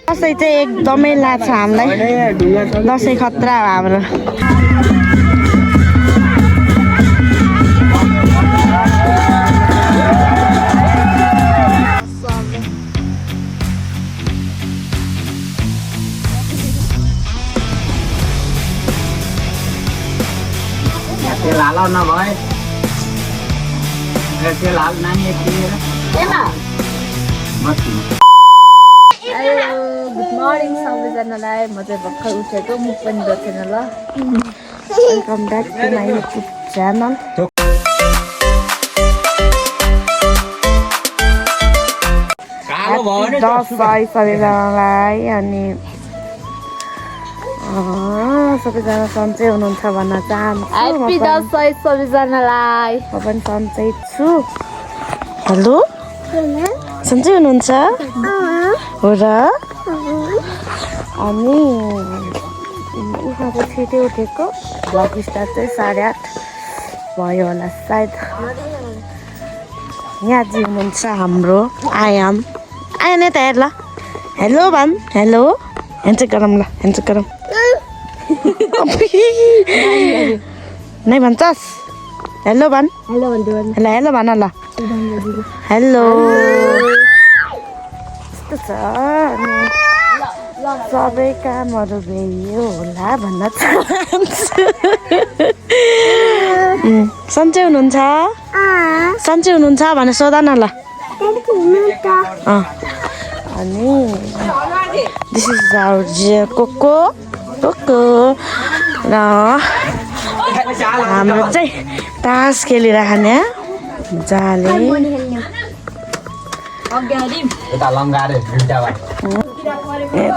दसैँ चाहिँ एकदमै लाग्छ हामीलाई दसैँ खतरा हो हाम्रो लाल नभए त्यो लाल नानी गुड मर्निङ सबैजनालाई म चाहिँ भर्खर उठेको मुख पनि देखेन ल welcome back to my YouTube channel Dashain सबैजनालाई अनि सबैजना सन्चै हुनुहुन्छ भन्न चाहन्छु ह्याप्पी दसैँ सबैजनालाई म पनि सन्चै छु हेलो सन्चै हुनुहुन्छ हो र अनि उहाँ चाहिँ छिटै उठेको ब्लग स्टार्ट चाहिँ 8:30 भयो होला सायद यहाँ चाहिँ हुनुहुन्छ हाम्रो आयाम आया नै त हेर ल हेलो भन् हेलो ह्यान्डसेक गरौँ ल ह्यान्डसेक गरौँ नै भन्छस् हेलो भन् हेलो भन्दै ल हेलो भन ल हेलो यस्तो छ अनि सबै कामहरू भइयो होला भन्न चाहन्छु सन्चै हुनुहुन्छ सन्चै हुनुहुन्छ भनेर सोध न ल अनि this is our Coco Coco र हाम्रो चाहिँ तास खेलिराख्ने जाले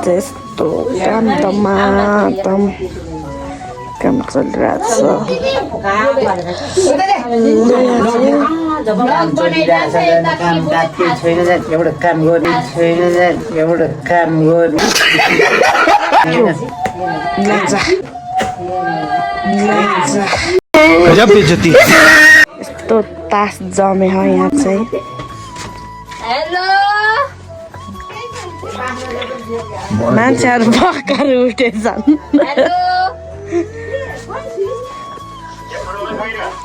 यस्तो काममा काम चलिरहेको छ एउटा काम गर्ने छैन एउटा काम गर्ने यस्तो तास जमे हो यहाँ चाहिँ हेलो मान्छेहरू भर्खर उठेछन्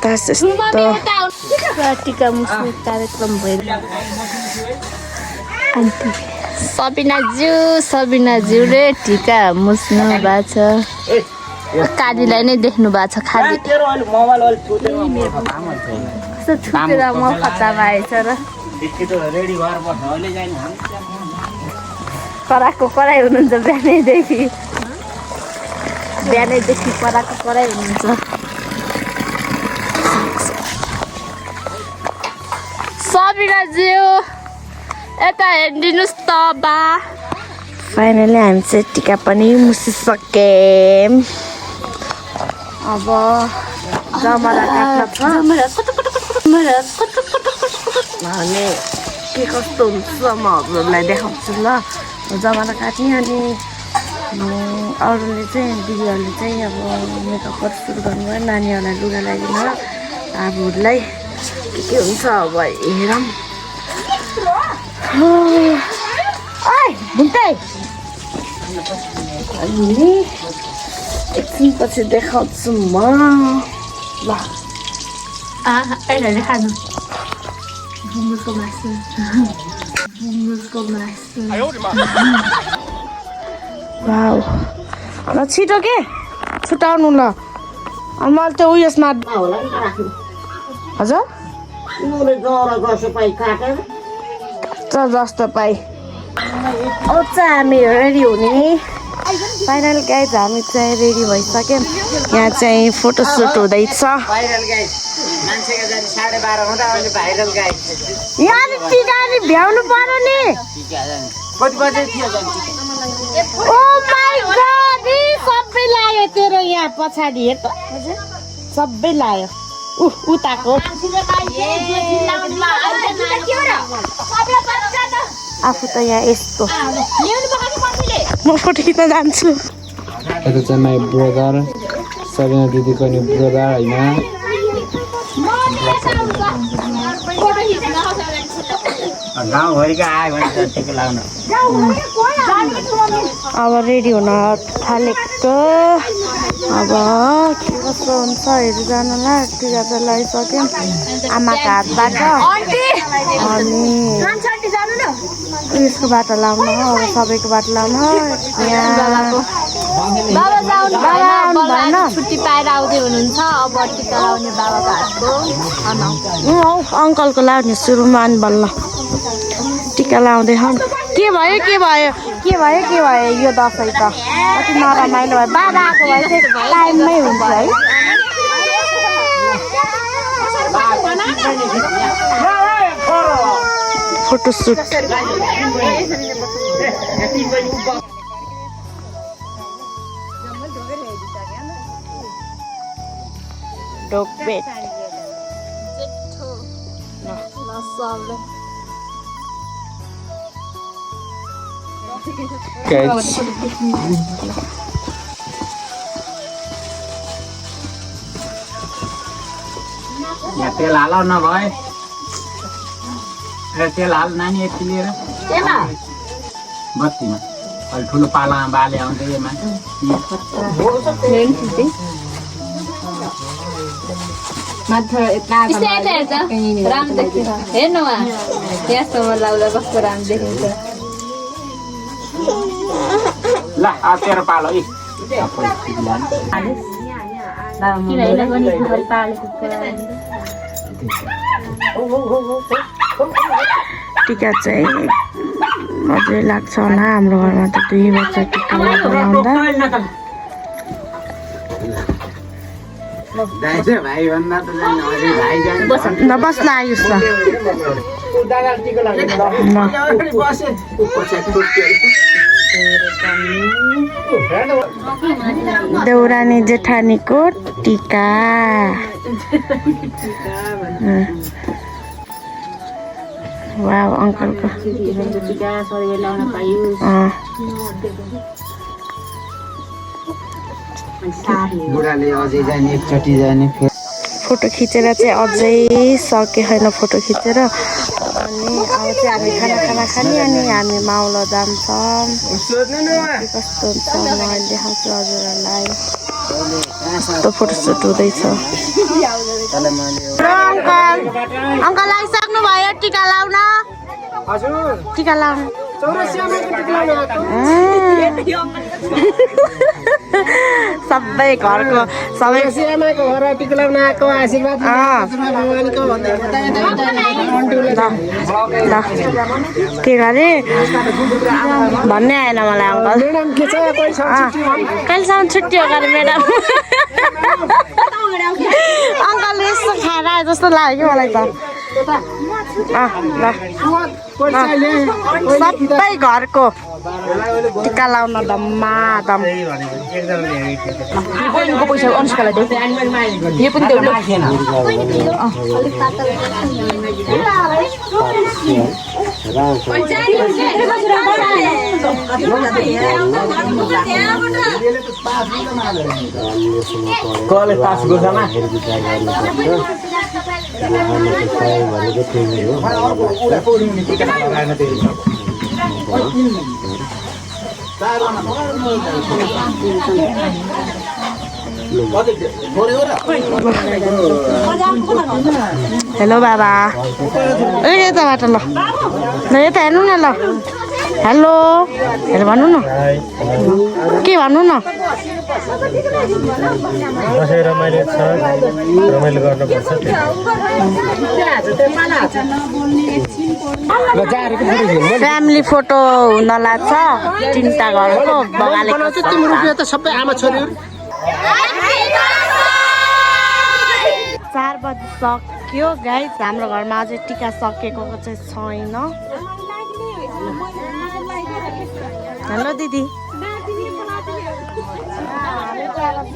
तास यस्तो टिका मुस्ने कार्यक्रम भइरहेको सबिनाज्यूले टिका मुस्नु भएको छ कालीलाई नै देख्नु भएको छ खाली कस्तो छुटेर म खतम आएछ र कराएको कराइ हुनुहुन्छ बिहानैदेखि कराएको कराइ हुनुहुन्छ सबिनाज्यू यता हेरिदिनुहोस् त बा फाइनली हामी चाहिँ टिका पनि मुसिसक्यौँ अब जमरा काट्न छ अनि के कस्तो हुन्छ म हजुरलाई देखाउँछु ल जमरा काट्ने अनि अरूले चाहिँ दिदीहरूले चाहिँ अब मेकअपहरू सुरु गर्नुभयो नानीहरूलाई लुगा लगाइदिनु आफूहरूलाई के हुन्छ अब हेरौँ भुन्टाइ अनि एकछिनपछि देखाउँछु म ल खानु बुङ्गुरको मासु वाउ ल छिटो के छुट्याउनु ल अनि मैले त उयसमा हजुर जस्तो पाइ अब चाहिँ हामी रेडी हुने फाइनल गाइज हामी चाहिँ रेडी भइसक्यौँ यहाँ चाहिँ फोटोसुट हुँदैछ यहाँ टिका नि भ्याउनु पर्यो नि ओ माई गॉड सबै लायो तेरो यहाँ पछाडि हेर त सबै लायो उताको आफू त यहाँ यस्तो म फोटो खिच्न जान्छु यता चाहिँ माई ब्रदर सबिना दिदीको नि ब्रदर होइन गाउँभरिको आयो भने जतिको लाउनु अब रेडी हुन थालेको अब के कस्तो हुन्छ हेरि जानलाई टिका चाहिँ लगाइसक्यौँ आमाको हातबाट अनि उयसकोबाट लाउनु हो अब सबैकोबाट लाउनु हो बाबा जाउनु भएन छुट्टी पाएर आउँदै हुनुहुन्छ अब टिका लाउने बाबाको हातको अङ्कलको लाउने सुरुमा अनि बल्ल टिका लाउँदै के भयो के भयो के भयो के भयो यो दसैँ त कति नरमाइलो भयो बाबा आएको भए चाहिँ टाइममै हुन्छ है फोटोसुट डोकपेट Guys, यहाँ तेल हाल नभए तेल हाल नानी यति लिएर बत्तीमा अहिले ठुलो पालामा बाले आउँदै यसमा राम्रो देखिन्छ हेर्नु यस्तोमा लाउँदा कस्तो राम्रो देखिन्छ ल तेरो पालो टिका चाहिँ मजै लाग्छ होला हाम्रो घरमा त 2 बच्चा टिका लगाउँदा नबस्ला आयुष देउरानी जेठानीको टिका वाव अङ्कलको बुढाले अझै जाने एकचोटि जाने फोटो खिचेर चाहिँ अझै सके छैन फोटो खिचेर अनि अब चाहिँ हामी खाना खाने अनि हामी माउलो जान्छौँ कस्तो हुन्छ म अहिले देखाउँछु हजुरहरूलाई कस्तो फोटोसुट हुँदैछ अङ्कल आइसक्नु भयो टिका लाउन टिका लाउनु सबै घरको सबै के गरे भन्ने आएन मलाई अङ्कल कहिलेसम्म छुट्टी हो गरे म्याडम अङ्कलले यस्तो खाएर आए जस्तो लाग्यो कि मलाई त सबै घरको टिका लाउन धम्माधम पैसा अनुष्कालाई यो पनि कलेज पास गर्छमा हेलो बाबा यताबाट ल यता हेर्नु न ल हेलो हेलो भन्नु न के भन्नु न रमाइलो छ रमाइलो गर्नुपर्छ फ्यामिली फोटो हुन लाग्छ चिन्ता घरको बगालेको त सबै आमा छोरीहरू 4 बजी सक्यो गाइस हाम्रो घरमा अझै टिका सकेको चाहिँ छैन हेलो दिदी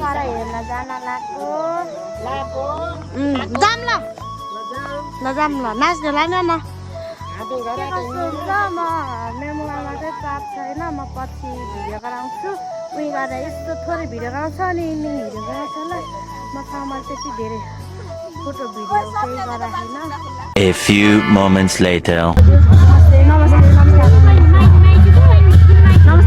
सारा हेर्न जान जाम ल नाच्नु लाइन न म मेमोमा चाहिँ चाप छैन म पछि भिडियो गराउँछु उयो गरेर यस्तो थोरै भिडियो गराउँछ अनि इभिनिङ भिडियो गराउँछ ल मसँग मैले त्यति धेरै फोटो भिडियो केही गराएन A few moments later. नमस्ते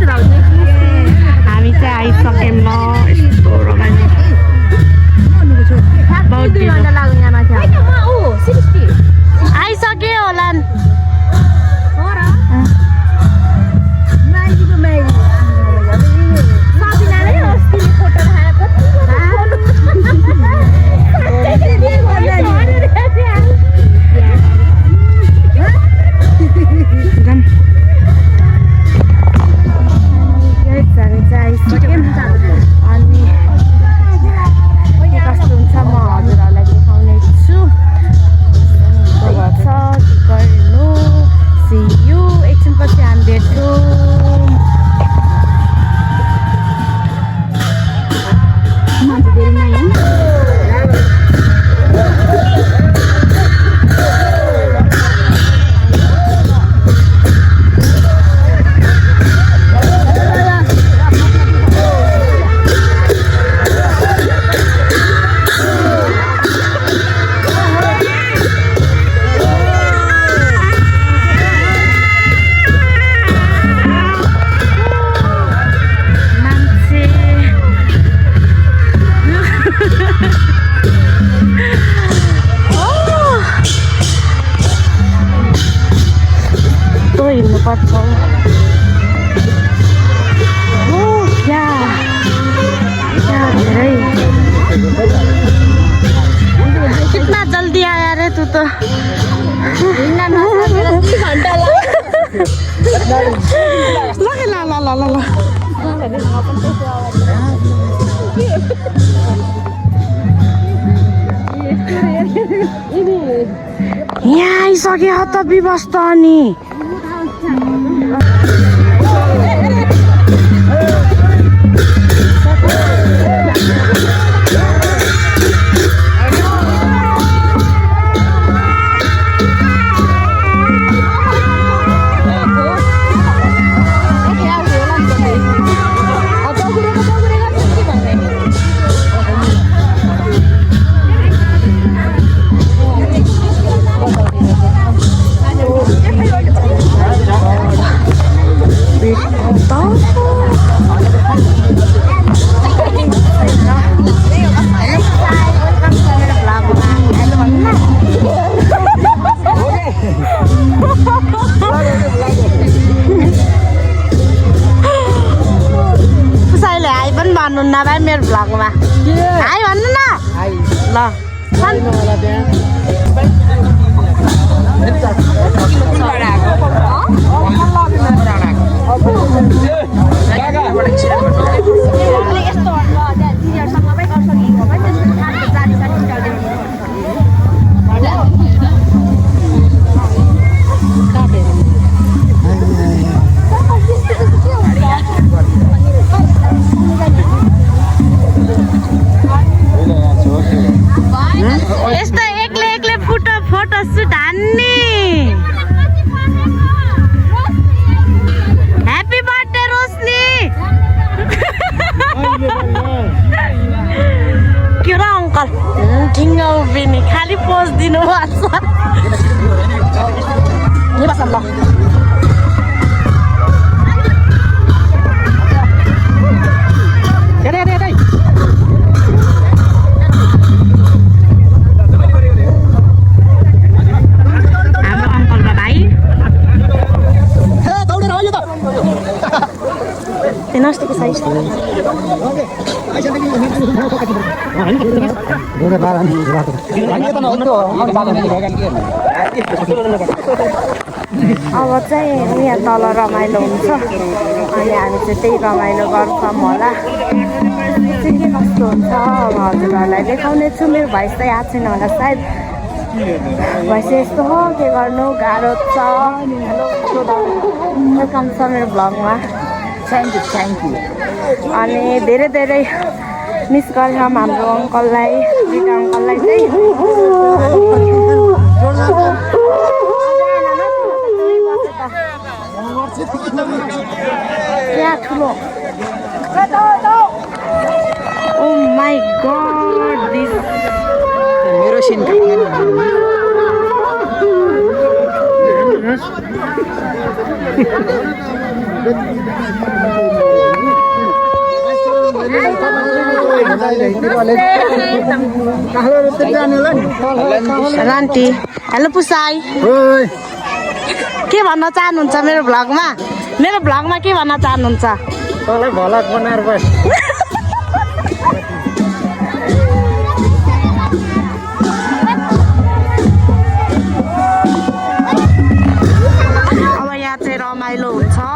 हिँड्नुपर्छ धेरै कितना जल्दी आया रे तू तो यहाँ आइसक्यो त व्यवस्था नि भन्नुहुन्न भाइ मेरो भ्लगमा हाई भन्नु न ल यस्तो एक्लै एक्लै फोटो सुट हान्ने ह्याप्पी बर्थडे रोशनी के र अङ्कल ठिङ्ग उभिने खालि पोज दिनु पर्छ ल नस्तिको साइज अब चाहिँ यहाँ तल रमाइलो हुन्छ अनि हामी चाहिँ त्यही रमाइलो गर्छौँ होला के कस्तो हुन्छ अब हजुरहरूलाई देखाउने छु मेरो भोइस चाहिँ याद छैन होला सायद भोइस यस्तो हो के गर्नु गाह्रो छ वेलकम छ मेरो भ्लगमा थ्याङ्क यू अनि धेरै धेरै मिस गर्छौँ हाम्रो अङ्कललाई दुईटा अङ्कललाई चाहिँ क्या ठुलो ओ माई गॉड दिस मेरो सिन रान्टी हेलो पुसाई के भन्न चाहनुहुन्छ मेरो भ्लगमा के भन्न चाहनुहुन्छ तँलाई भलक बनाएर बस अब यहाँ चाहिँ रमाइलो हुन्छ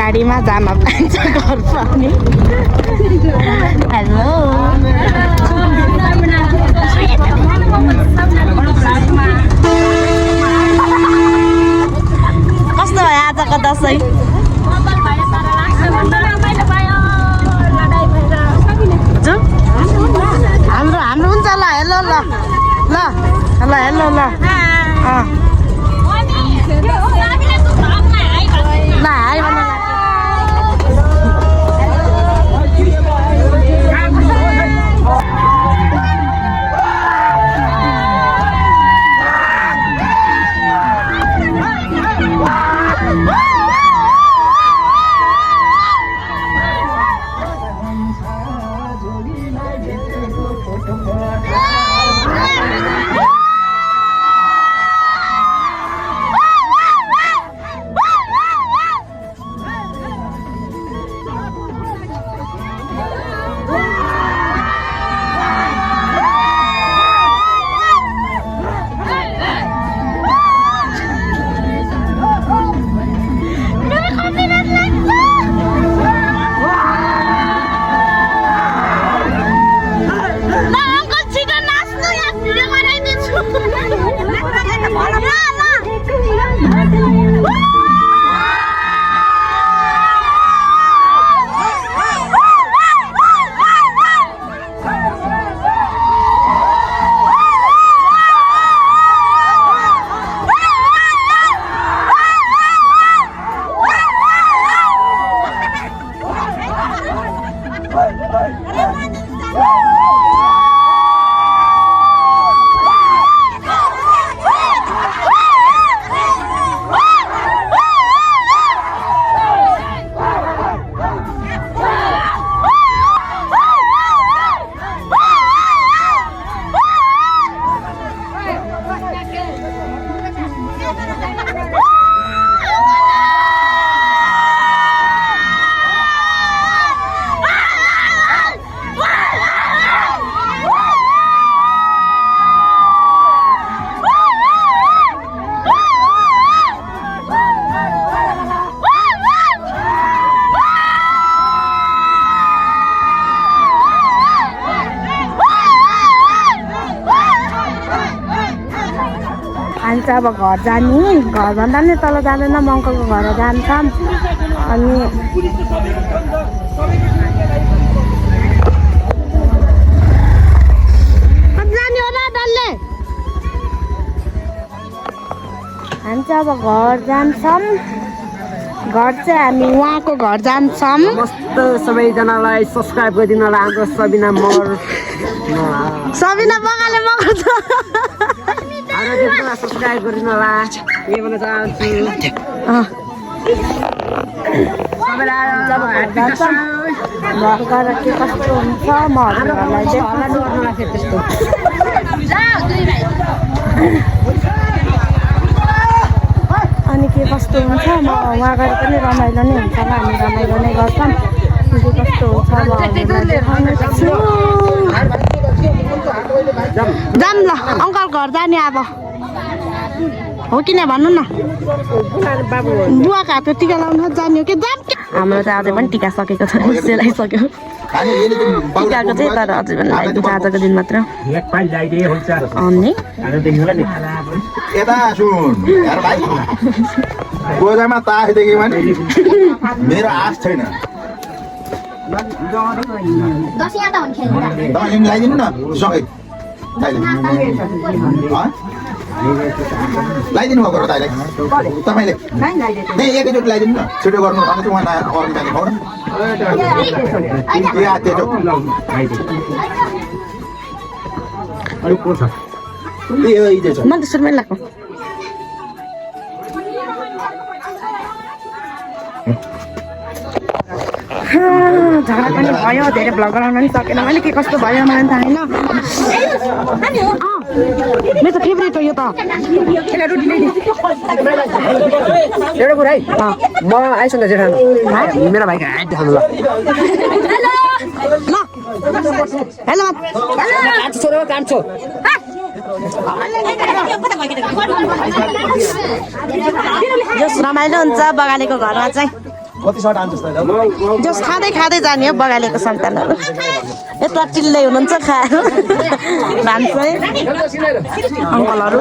गाडीमा जान पाइन्छ घर पनि। हेलो कस्तो भयो आजको दसैँ? हाम्रो हाम्रो हुन्छ ल हेलो ल ल ल हेलो ल ल हाई भन अब घर जाने घरभन्दा पनि तल जाँदैन मङ्कलको घर जान्छौँ अनि जाने हो र डल्ले हामी चाहिँ अब घर जान्छौँ घर चाहिँ हामी उहाँको घर जान्छौँ नमस्ते सबैजनालाई सब्सक्राइब गरिदिनु होला हाम्रो सबिना मगर सबिना बगाले मगर सब्सक्राइब गरिदिनु होला के भन्न चाहन्छु घर के कस्तो हुन्छ म त्यस्तो अनि के कस्तो हुन्छ म उहाँ गएर पनि रमाइलो नै हुन्छ होला हामी रमाइलो नै गर्छौँ के कस्तो हुन्छ जाम ल अङ्कल घर जाने अब हो कि न भन्नु न बुवाको हातको टिका लाउनु जाने हो कि जाम हाम्रो चाहिँ अझै पनि टिका सकेको छ सेलाइसक्यो टिकाको चाहिँ तर अझै पनि लगाइदिन्छ आजको दिन मात्र अनि गोजामा तासदेखि भने मेरो आश छैन लगाइदिनु न सके लगाइदिनु भएको र दाइलाई तपाईँले एकैचोटि लगाइदिनु न छिटो गर्नु अनि चाहिँ उहाँ अरू जाने खाउ न म त सुरुमै लाग्छ झगडा पनि भयो धेरै भ्लग गराउन पनि सकेन मैले के कस्तो भयो मलाई थाहा छैन मेरो त फेभरेट हो यो त एउटा कुरा है म आइसन्द जेठानु मेरो भाइको हात देखाउनु ल हेलो छोरो कान्छो जस रमाइलो हुन्छ बगालेको घरमा चाहिँ जस खाँदै खाँदै जाने हो बगालेको सन्तानहरू यता चिल्लै हुनुहुन्छ खाएर भान्छु है अङ्कलहरू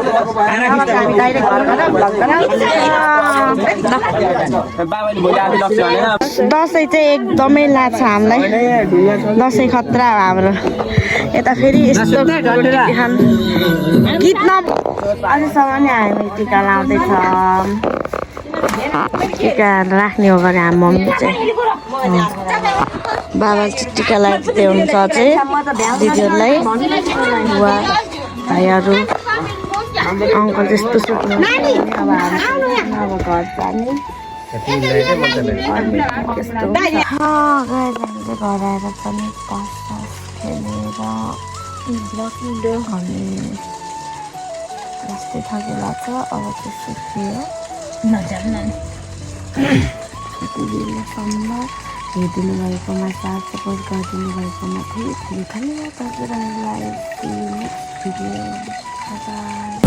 डाइरेक्ट घर गएर भ्लग दसैँ चाहिँ एकदमै लाग्छ हामीलाई दसैँ खतरा हो हाम्रो यता फेरि यस्तो गीत न अझैसम्म नि हामी टिका लाउँदैछौँ टिका राख्ने हो गरे हाम्रो मम्मी चाहिँ बाबा चाहिँ टिका लाग्दै हुन्छ चाहिँ दिदीहरूलाई बुवा भाइहरू अङ्कल त्यस्तो सुत्नु अब हामी अब घर जाने त्यस्तो घर आएर पनि तास खेलेर अनि जस्तै थकेला छ अब त्यस्तो थियो दिदीलेसम्म हेरिदिनु भएकोमा साथ सपोर्ट गरिदिनु भएकोमा धेरै धेरै धन्यवाद हजुरहरूलाई भिडियो